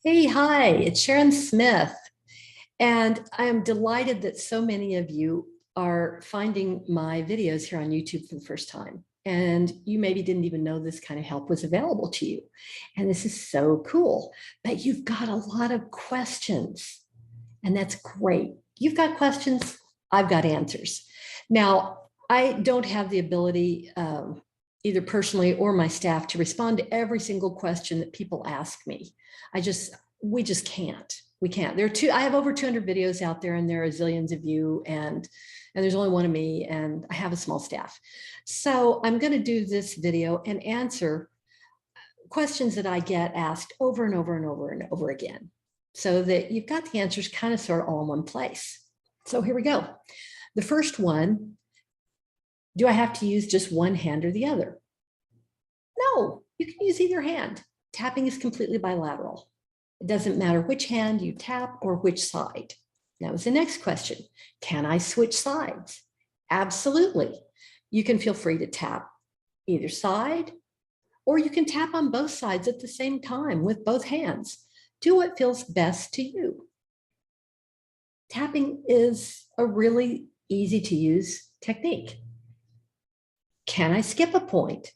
Hey, hi, it's Sharon Smith, and I am delighted that so many of you are finding my videos here on YouTube for the first time. And you maybe didn't even know this kind of help was available to you. And this is so cool. But you've got a lot of questions, and that's great. You've got questions, I've got answers. Now, I don't have the ability, either personally or my staff, to respond to every single question that people ask me. We just can't. We can't. I have over 200 videos out there, and there are zillions of you, and there's only one of me, and I have a small staff. So I'm going to do this video and answer questions that I get asked over and over and over and over again, so that you've got the answers kind of sort of all in one place. So here we go. The first one, do I have to use just one hand or the other? No, you can use either hand. Tapping is completely bilateral. It doesn't matter which hand you tap or which side. That was the next question. Can I switch sides? Absolutely. You can feel free to tap either side, or you can tap on both sides at the same time with both hands. Do what feels best to you. Tapping is a really easy to use technique. Can I skip a point?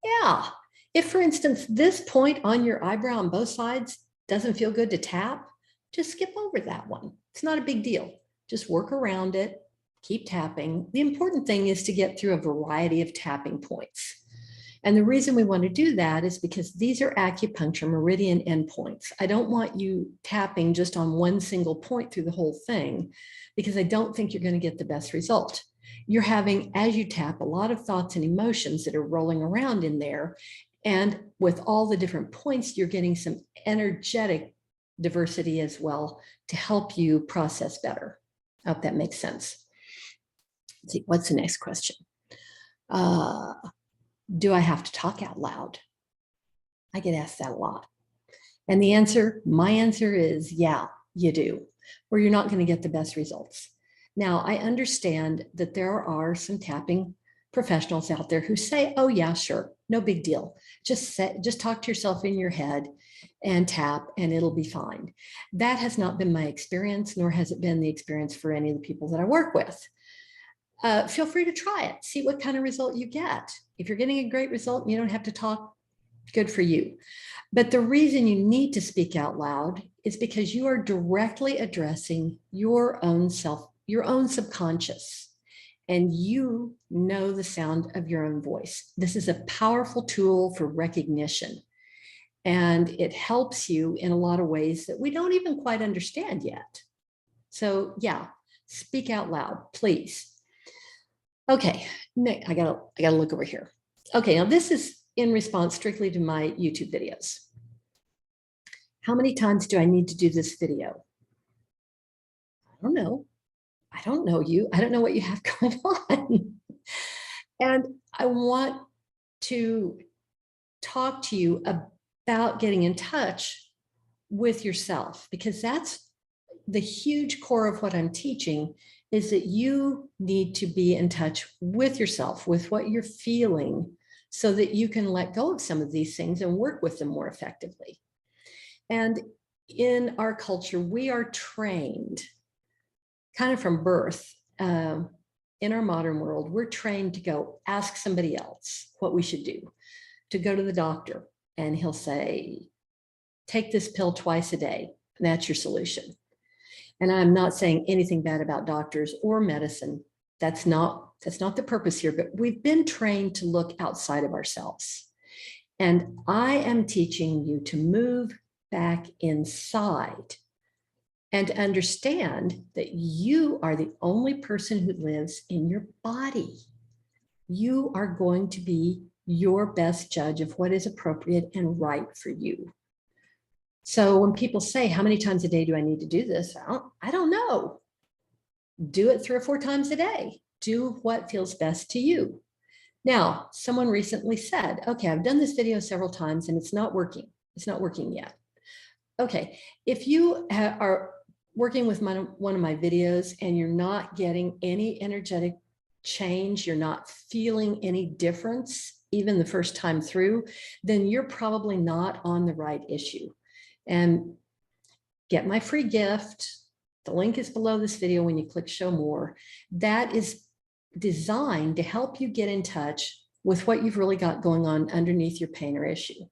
Yeah. If, for instance, this point on your eyebrow on both sides doesn't feel good to tap, just skip over that one. It's not a big deal. Just work around it, keep tapping. The important thing is to get through a variety of tapping points. And the reason we want to do that is because these are acupuncture meridian endpoints. I don't want you tapping just on one single point through the whole thing, because I don't think you're going to get the best result. You're having, as you tap, a lot of thoughts and emotions that are rolling around in there. And with all the different points, you're getting some energetic diversity as well to help you process better. I hope that makes sense. Let's see, what's the next question? Do I have to talk out loud? I get asked that a lot. And my answer is, yeah, you do, or you're not going to get the best results. Now, I understand that there are some tapping professionals out there who say, oh yeah, sure, no big deal. Just talk to yourself in your head and tap and it'll be fine. That has not been my experience, nor has it been the experience for any of the people that I work with. Feel free to try it. See what kind of result you get. If you're getting a great result, you don't have to talk, good for you. But the reason you need to speak out loud is because you are directly addressing your own self, your own subconscious, and you know the sound of your own voice. This is a powerful tool for recognition, and it helps you in a lot of ways that we don't even quite understand yet. So yeah, speak out loud, please. Okay, I gotta look over here. Okay, now this is in response strictly to my YouTube videos. How many times do I need to do this video? I don't know. I don't know you. I don't know what you have going on. And I want to talk to you about getting in touch with yourself, because that's the huge core of what I'm teaching, is that you need to be in touch with yourself, with what you're feeling, so that you can let go of some of these things and work with them more effectively. And in our culture, we are trained kind of from birth. In our modern world, we're trained to go ask somebody else what we should do, to go to the doctor and he'll say, take this pill twice a day, and that's your solution. And I'm not saying anything bad about doctors or medicine. That's not the purpose here, but we've been trained to look outside of ourselves. And I am teaching you to move back inside and understand that you are the only person who lives in your body. You are going to be your best judge of what is appropriate and right for you. So when people say, how many times a day do I need to do this? I don't know. Do it 3 or 4 times a day. Do what feels best to you. Now, someone recently said, okay, I've done this video several times and it's not working. It's not working yet. Okay, if you are working with one of my videos and you're not getting any energetic change, you're not feeling any difference, even the first time through, then you're probably not on the right issue. and get my free gift. The link is below this video when you click show more. That is designed to help you get in touch with what you've really got going on underneath your pain or issue.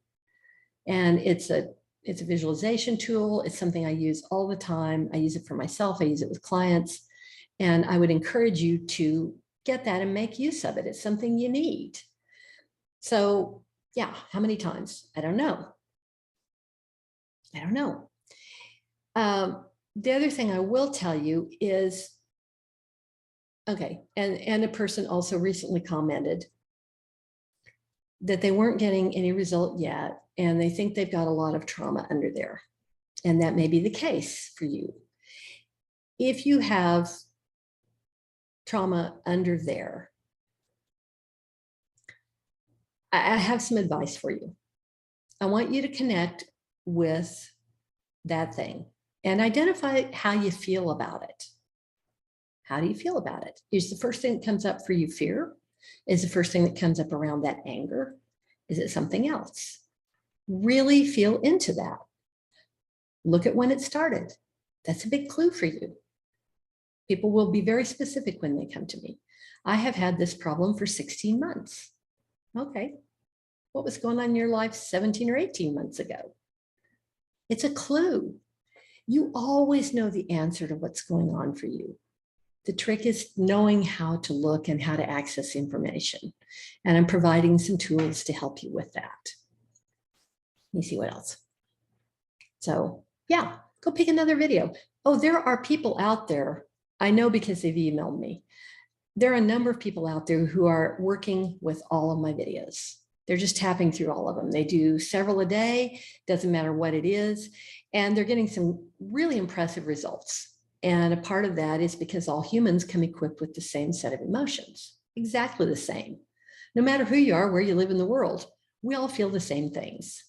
And it's a visualization tool. It's something I use all the time. I use it for myself. I use it with clients. And I would encourage you to get that and make use of it. It's something you need. So yeah, how many times? I don't know. I don't know. The other thing I will tell you is, okay, and a person also recently commented that they weren't getting any result yet, and they think they've got a lot of trauma under there. And that may be the case for you. If you have trauma under there, I have some advice for you. I want you to connect with that thing and identify how you feel about it. How do you feel about it? Is the first thing that comes up for you fear? Is the first thing that comes up around that anger? Is it something else? Really feel into that. Look at when it started. That's a big clue for you. People will be very specific when they come to me. I have had this problem for 16 months. Okay. What was going on in your life 17 or 18 months ago? It's a clue. You always know the answer to what's going on for you. The trick is knowing how to look and how to access information. And I'm providing some tools to help you with that. Let me see what else. So yeah, go pick another video. Oh, there are people out there. I know because they've emailed me. There are a number of people out there who are working with all of my videos. They're just tapping through all of them. They do several a day, doesn't matter what it is. And they're getting some really impressive results. And a part of that is because all humans come equipped with the same set of emotions, exactly the same. No matter who you are, where you live in the world, we all feel the same things.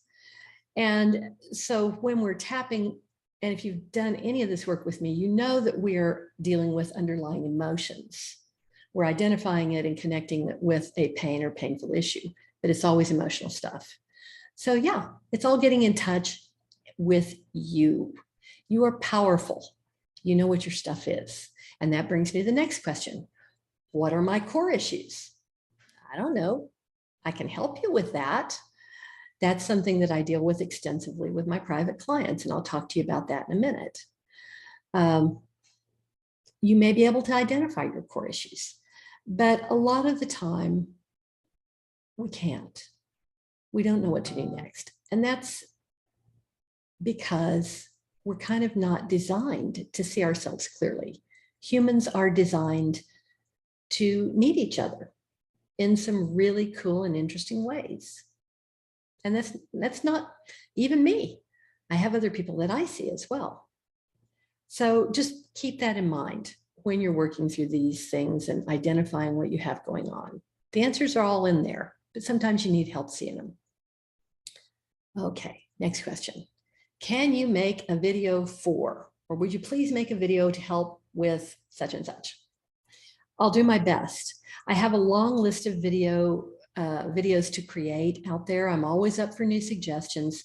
And so when we're tapping, and if you've done any of this work with me, you know that we're dealing with underlying emotions. We're identifying it and connecting it with a pain or painful issue, but it's always emotional stuff. So yeah, it's all getting in touch with you. You are powerful. You know what your stuff is. And that brings me to the next question. What are my core issues? I don't know. I can help you with that. That's something that I deal with extensively with my private clients, and I'll talk to you about that in a minute. You may be able to identify your core issues, but a lot of the time we can't. We don't know what to do next. And that's because we're kind of not designed to see ourselves clearly. Humans are designed to need each other in some really cool and interesting ways. And that's not even me. I have other people that I see as well. So just keep that in mind when you're working through these things and identifying what you have going on. The answers are all in there, but sometimes you need help seeing them. Okay, next question. Can you make a video for, or would you please make a video to help with such and such? I'll do my best. I have a long list of videos to create out there. I'm always up for new suggestions.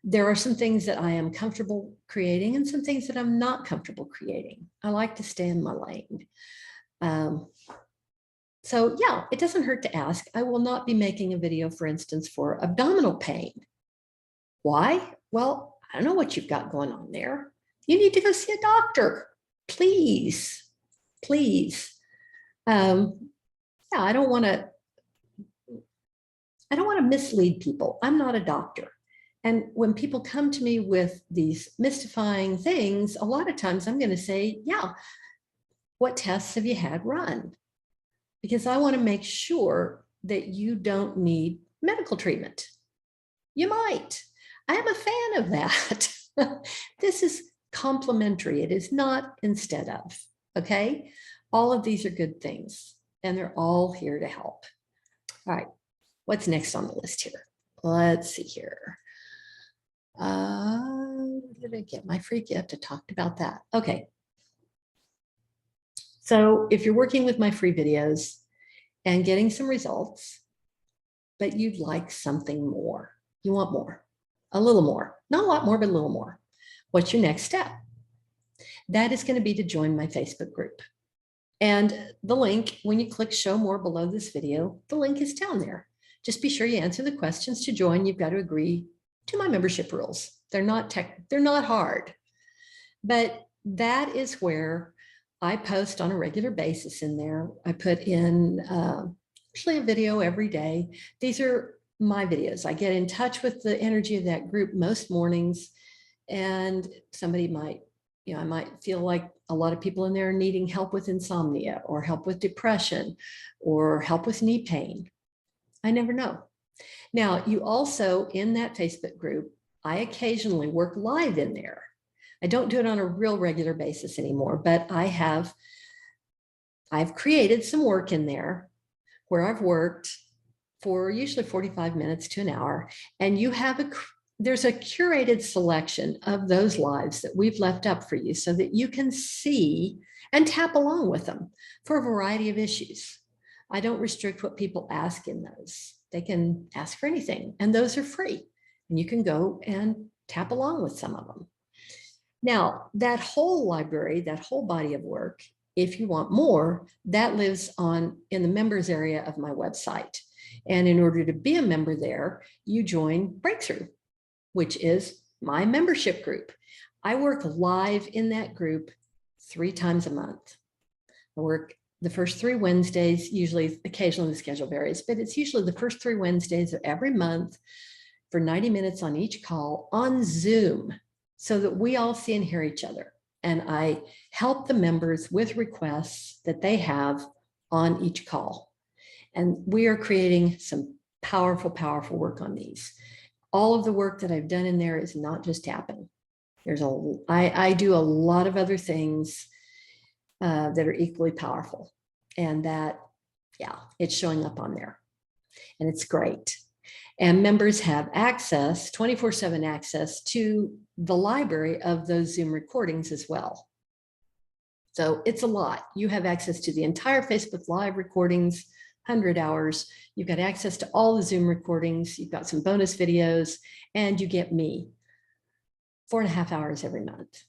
There are some things that I am comfortable creating and some things that I'm not comfortable creating. I like to stay in my lane. So yeah, it doesn't hurt to ask. I will not be making a video, for instance, for abdominal pain. Why? Well, I don't know what you've got going on there. You need to go see a doctor, please, please. Yeah, I don't want to mislead people. I'm not a doctor. And when people come to me with these mystifying things, a lot of times I'm going to say, yeah, what tests have you had run? Because I want to make sure that you don't need medical treatment. You might. I am a fan of that. This is complementary. It is not instead of, okay? All of these are good things, and they're all here to help. All right, what's next on the list here? Let's see here. Did I get my free gift? I talked about that. Okay. So if you're working with my free videos and getting some results, but you'd like something more, you want more, a little more, Not a lot more, but a little more. What's your next step? That is going to be to join my Facebook group. And the link, when you click show more below this video, the link is down there. Just be sure you answer the questions to join. You've got to agree to my membership rules. They're not hard, but that is where I post on a regular basis in there. I put in usually a video every day. These are my videos. I get in touch with the energy of that group most mornings, and somebody might, I might feel like a lot of people in there are needing help with insomnia or help with depression or help with knee pain. I never know. Now, you also, in that Facebook group, I occasionally work live in there. I don't do it on a real regular basis anymore, but I've created some work in there where I've worked for usually 45 minutes to an hour, and there's a curated selection of those lives that we've left up for you so that you can see and tap along with them for a variety of issues. I don't restrict what people ask in those. They can ask for anything, and those are free, and you can go and tap along with some of them. Now, that whole library, that whole body of work, if you want more, that lives in the members area of my website. And in order to be a member there, you join Breakthrough, which is my membership group. I work live in that group 3 times a month. I work the first 3 Wednesdays, usually, occasionally the schedule varies, but it's usually the first 3 Wednesdays of every month for 90 minutes on each call on Zoom so that we all see and hear each other. And I help the members with requests that they have on each call. And we are creating some powerful, powerful work on these. All of the work that I've done in there is not just tapping. I do a lot of other things that are equally powerful, and that, it's showing up on there, and it's great. And members have access, 24/7 access to the library of those Zoom recordings as well. So it's a lot. You have access to the entire Facebook Live recordings, 100 hours. You've got access to all the Zoom recordings. You've got some bonus videos, and you get me 4.5 hours every month.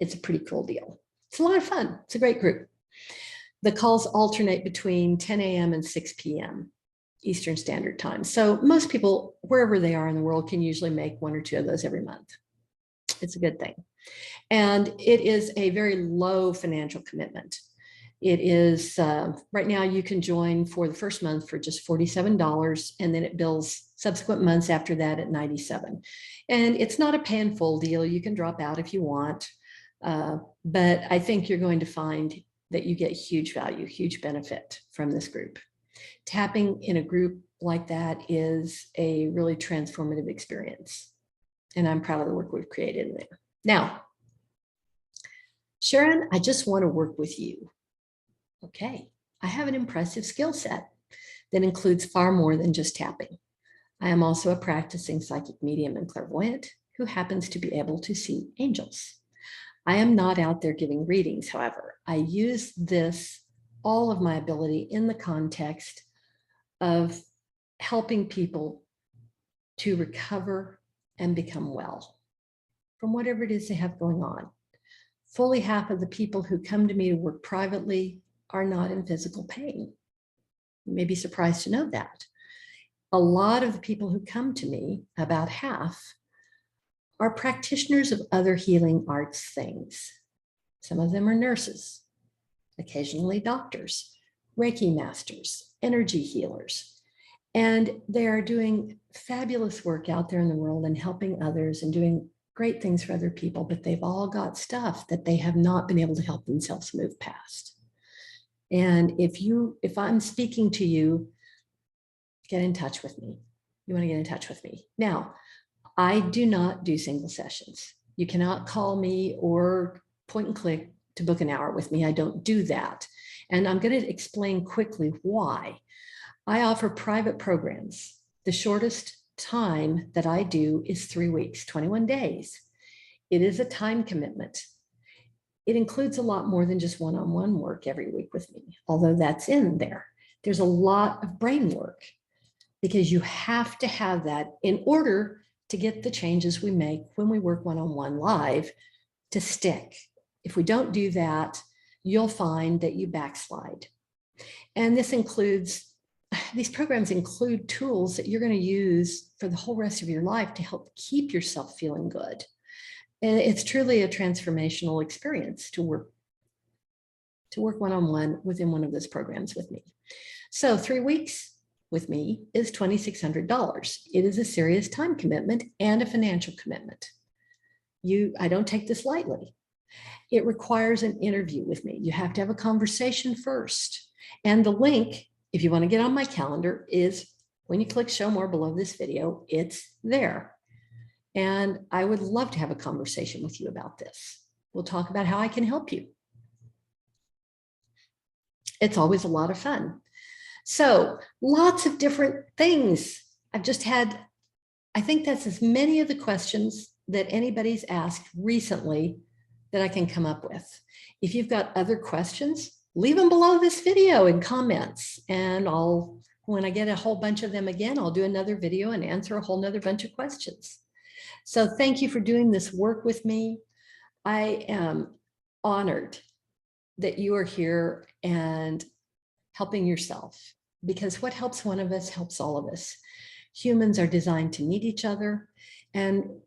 It's a pretty cool deal. It's a lot of fun. It's a great group. The calls alternate between 10 a.m. and 6 p.m. Eastern Standard Time. So most people, wherever they are in the world, can usually make 1 or 2 of those every month. It's a good thing. And it is a very low financial commitment. It is, right now you can join for the first month for just $47, and then it bills subsequent months after that at $97. And it's not a pay in full deal. You can drop out if you want. But I think you're going to find that you get huge value, huge benefit from this group. Tapping in a group like that is a really transformative experience. And I'm proud of the work we've created in there. Now, Sharon, I just want to work with you. Okay, I have an impressive skill set that includes far more than just tapping. I am also a practicing psychic medium and clairvoyant who happens to be able to see angels. I am not out there giving readings, however. I use all of my ability in the context of helping people to recover and become well from whatever it is they have going on. Fully half of the people who come to me to work privately are not in physical pain. You may be surprised to know that. A lot of the people who come to me, about half, are practitioners of other healing arts things. Some of them are nurses, occasionally doctors, Reiki masters, energy healers, and they are doing fabulous work out there in the world and helping others and doing great things for other people, but they've all got stuff that they have not been able to help themselves move past. And if I'm speaking to you, get in touch with me. You want to get in touch with me. Now, I do not do single sessions. You cannot call me or point and click to book an hour with me. I don't do that. And I'm going to explain quickly why. I offer private programs. The shortest time that I do is 3 weeks, 21 days. It is a time commitment. It includes a lot more than just one-on-one work every week with me, although that's in there. There's a lot of brain work because you have to have that in order to get the changes we make when we work one-on-one live to stick. If we don't do that, you'll find that you backslide. And these programs include tools that you're going to use for the whole rest of your life to help keep yourself feeling good. And it's truly a transformational experience to work one-on-one within one of those programs with me. So 3 weeks with me is $2,600. It is a serious time commitment and a financial commitment. I don't take this lightly. It requires an interview with me. You have to have a conversation first. And the link, if you want to get on my calendar, is when you click show more below this video, it's there. And I would love to have a conversation with you about this. We'll talk about how I can help you. It's always a lot of fun. So lots of different things. I think that's as many of the questions that anybody's asked recently that I can come up with. If you've got other questions, leave them below this video in comments. And when I get a whole bunch of them again, I'll do another video and answer a whole nother bunch of questions. So thank you for doing this work with me. I am honored that you are here and helping yourself, because what helps one of us helps all of us. Humans are designed to need each other. And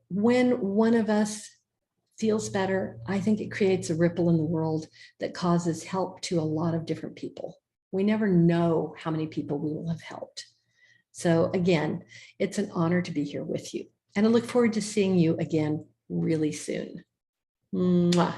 when one of us feels better, I think it creates a ripple in the world that causes help to a lot of different people. We never know how many people we will have helped. So again, it's an honor to be here with you. And I look forward to seeing you again really soon. Mwah.